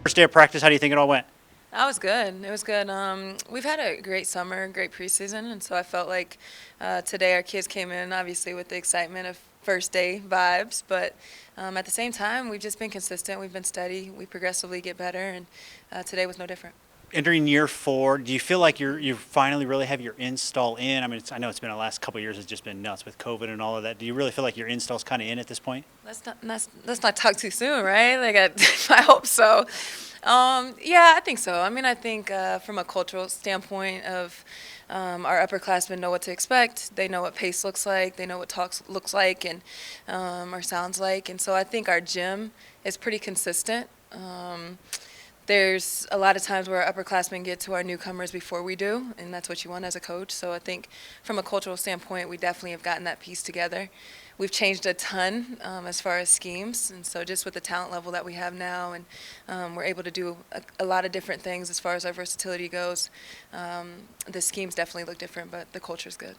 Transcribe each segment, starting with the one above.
First day of practice, how do you think it all went? That was good. It was good. We've had a great summer, great preseason, and so I felt like today our kids came in obviously with the excitement of first day vibes, but at the same time we've just been consistent. We've been steady. We progressively get better, and today was no different. Entering year 4, do you feel like you finally really have your install in? I mean, I know it's been the last couple of years. It's just been nuts with COVID and all of that. Do you really feel like your install's kind of in at this point? Let's not talk too soon, right? Like I hope so. Yeah, I think so. I mean, I think from a cultural standpoint of our upperclassmen know what to expect. They know what pace looks like. They know what talks looks like and or sounds like. And so I think our gym is pretty consistent. There's a lot of times where our upperclassmen get to our newcomers before we do, and that's what you want as a coach. So I think from a cultural standpoint, we definitely have gotten that piece together. We've changed a ton as far as schemes, and so just with the talent level that we have now, and we're able to do a lot of different things as far as our versatility goes. The schemes definitely look different, but the culture's good.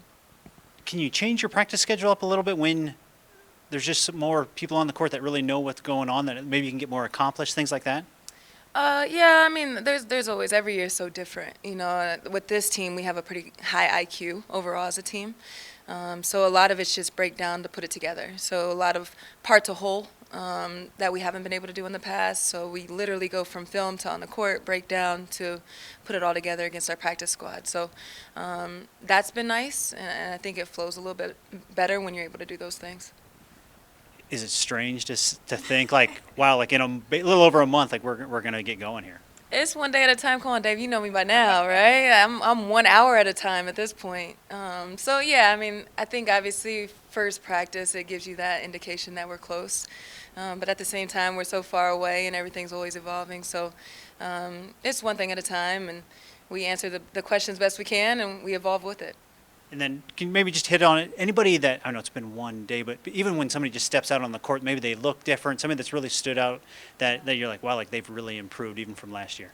Can you change your practice schedule up a little bit when there's just some more people on the court that really know what's going on, that maybe you can get more accomplished, things like that? Yeah, I mean, there's always every year is so different. You know, with this team, we have a pretty high IQ overall as a team. So a lot of it's just breakdown to put it together. So a lot of part to whole that we haven't been able to do in the past. So we literally go from film to on the court, breakdown to put it all together against our practice squad. So that's been nice, and I think it flows a little bit better when you're able to do those things. Is it strange to think like, wow, like in a little over a month, like we're gonna get going here? It's one day at a time. Come on, Dave. You know me by now, right? I'm 1 hour at a time at this point. So yeah, I mean, I think obviously first practice it gives you that indication that we're close, but at the same time we're so far away and everything's always evolving. So it's one thing at a time, and we answer the questions best we can, and we evolve with it. And then can you maybe just hit on it? Anybody that, I know it's been one day, but even when somebody just steps out on the court, maybe they look different, somebody that's really stood out that you're like, wow, like they've really improved even from last year.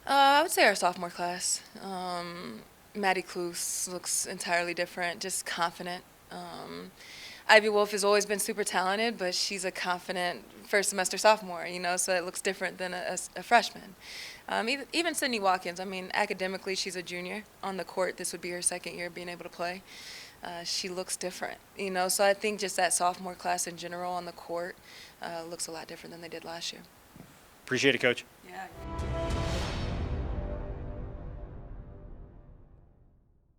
I would say our sophomore class. Maddie Kloos looks entirely different, just confident. Ivy Wolf has always been super talented, but she's a confident first semester sophomore, you know, so it looks different than a freshman. Even Sydney Watkins, I mean, academically she's a junior. On the court, this would be her second year being able to play. She looks different, you know, so I think just that sophomore class in general on the court looks a lot different than they did last year. Appreciate it, Coach. Yeah.